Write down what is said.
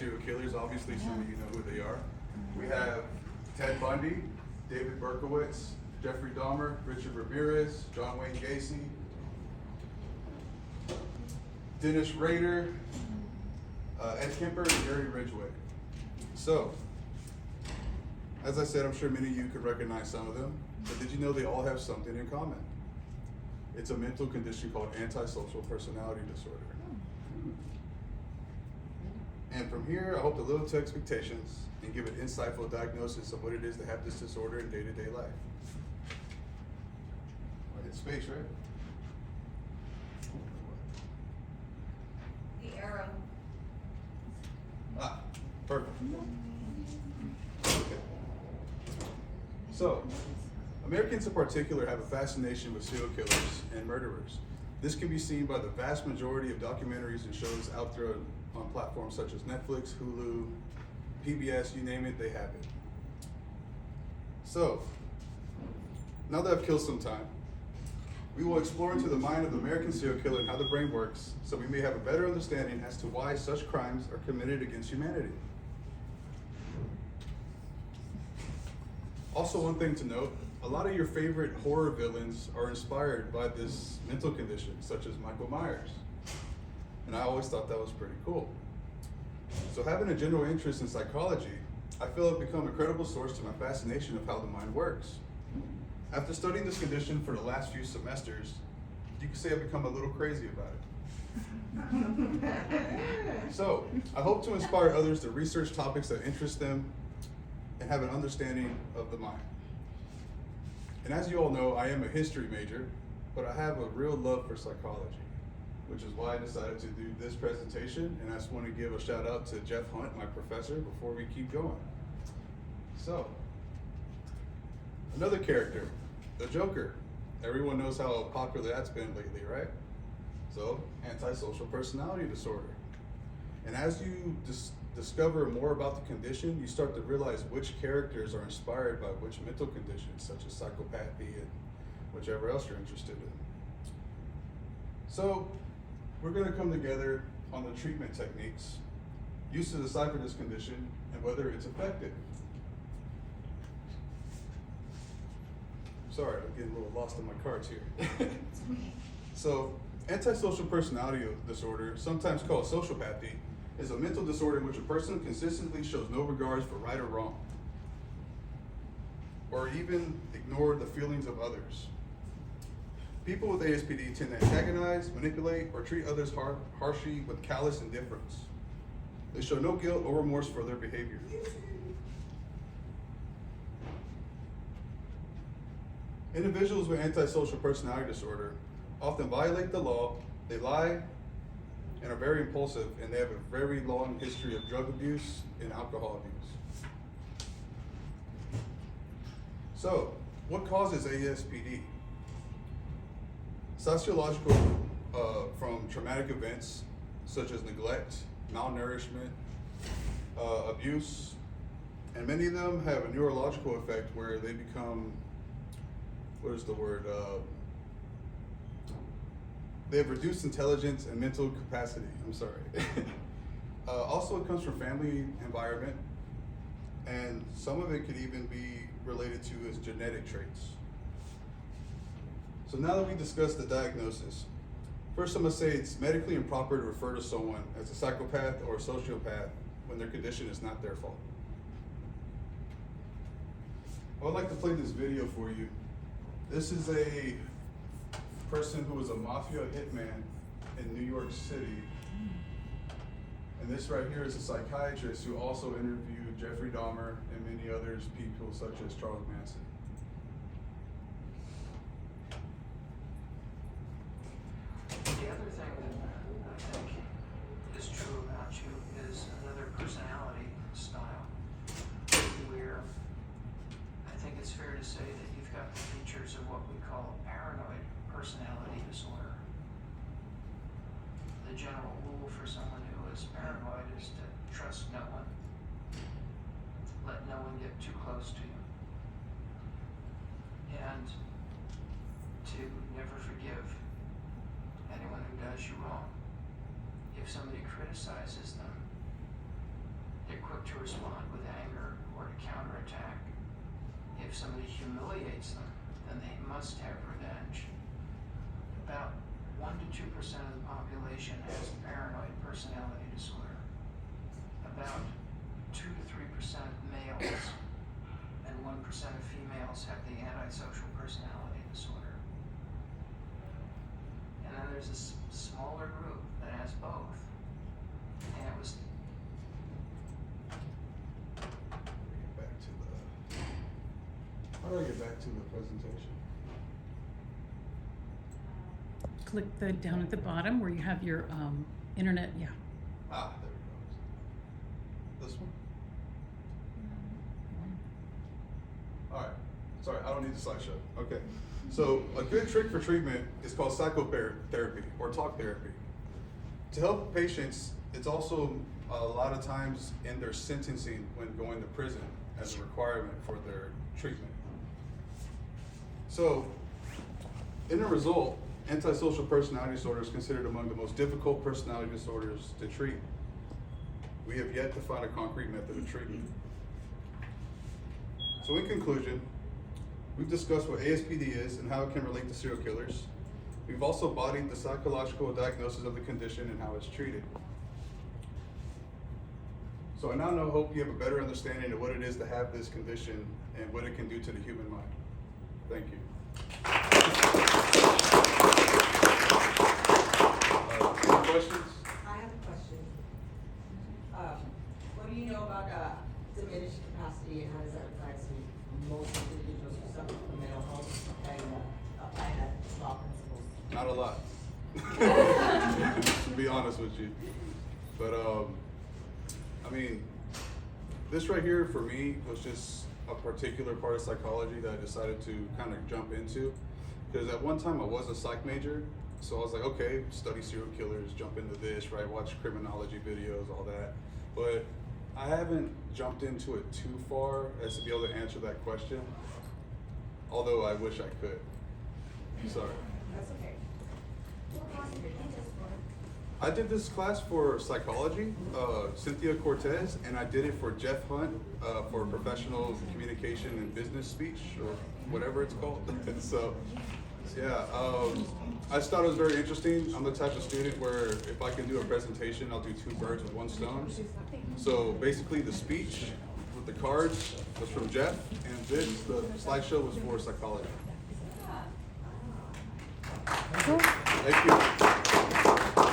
serial killers. Obviously, some of you know who they are. We have Ted Bundy, David Berkowitz, Jeffrey Dahmer, Richard Ramirez, John Wayne Gacy, Dennis Rader, Ed Kemper, and Gary Ridgway. So, as I said, I'm sure many of you could recognize some of them, but did you know they all have something in common? It's a mental condition called antisocial personality disorder. And from here, I hope to live up to expectations and give an insightful diagnosis of what it is to have this disorder in day-to-day life. I hit space, right? The arrow. Ah, perfect. Okay. So, Americans in particular have a fascination with serial killers and murderers. This can be seen by the vast majority of documentaries and shows out there on platforms such as Netflix, Hulu, PBS, you name it, they have it. So, now that I've killed some time, we will explore into the mind of the American serial killer and how the brain works, so we may have a better understanding as to why such crimes are committed against humanity. Also, one thing to note, a lot of your favorite horror villains are inspired by this mental condition, such as Michael Myers. And I always thought that was pretty cool. So having a general interest in psychology, I feel I've become a credible source to my fascination of how the mind works. After studying this condition for the last few semesters, you could say I've become a little crazy about it. So, I hope to inspire others to research topics that interest them and have an understanding of the mind. And as you all know, I am a history major, but I have a real love for psychology, which is why I decided to do this presentation. And I just want to give a shout out to Jeff Hunt, my professor, before we keep going. So, another character, the Joker. Everyone knows how popular that's been lately, right? So, antisocial personality disorder. And as you discover more about the condition, you start to realize which characters are inspired by which mental conditions, such as psychopathy and whichever else you're interested in. So, we're going to come together on the treatment techniques used to decipher this condition and whether it's effective. Sorry, I'm getting a little lost in my cards here. So, antisocial personality disorder, sometimes called sociopathy, is a mental disorder in which a person consistently shows no regards for right or wrong, or even ignore the feelings of others. People with ASPD tend to antagonize, manipulate, or treat others harshly with callous indifference. They show no guilt or remorse for their behavior. Individuals with antisocial personality disorder often violate the law, they lie, and are very impulsive, and they have a very long history of drug abuse and alcohol abuse. So, what causes ASPD? Sociological from traumatic events such as neglect, malnourishment, abuse, and many of them have a neurological effect where they become, what is the word? They have reduced intelligence and mental capacity. I'm sorry. Also, it comes from family environment, and some of it could even be related to as genetic traits. So now that we discussed the diagnosis, first I'm going to say it's medically improper to refer to someone as a psychopath or a sociopath when their condition is not their fault. I would like to play this video for you. This is a person who was a mafia hitman in New York City. And this right here is a psychiatrist who also interviewed Jeffrey Dahmer and many others, people such as Charles Manson. The other thing that I think is true about you is another personality style, where I think it's fair to say that you've got the features of what we call paranoid personality disorder. The general rule for someone who is paranoid is to trust no one, let no one get too close to you, and to never forgive anyone who does you wrong. If somebody criticizes them, or to respond with anger or to counterattack. If somebody humiliates them, then they must have revenge. About 1 to 2% of the population has paranoid personality disorder. About 2 to 3% of males and 1% of females have the antisocial personality disorder. And then there's a smaller group that has both. And it was Back to the. How do I get back to the presentation? Click the down at the bottom where you have your internet, yeah. Ah, there we go. This one? All right. Sorry, I don't need the slideshow. Okay. So a good trick for treatment is called psychotherapy or talk therapy. To help patients, it's also a lot of times in their sentencing when going to prison as a requirement for their treatment. So, in a result, antisocial personality disorder is considered among the most difficult personality disorders to treat. We have yet to find a concrete method of treatment. So in conclusion, we've discussed what ASPD is and how it can relate to serial killers. We've also bodied the psychological diagnosis of the condition and how it's treated. So I now hope you have a better understanding of what it is to have this condition and what it can do to the human mind. Thank you. Any questions? I have a question. What do you know about diminished capacity and how does that apply to most individuals who suffer from mental health and apply that law principles? Not a lot. To be honest with you. But I mean, this right here for me was just a particular part of psychology that I decided to kind of jump into. Because at one time I was a psych major, so I was like, okay, study serial killers, jump into this, right? Watch criminology videos, all that. But I haven't jumped into it too far as to be able to answer that question. Although I wish I could. Sorry. That's okay. What class did you take this for? I did this class for psychology, Cynthia Cortez, and I did it for Jeff Hunt for professional communication and business speech, or whatever it's called. So, yeah, I just thought it was very interesting. I'm the type of student where if I can do a presentation, I'll do 2 birds with 1 stone. So basically the speech with the cards was from Jeff, and the slideshow was for psychology. Thank you.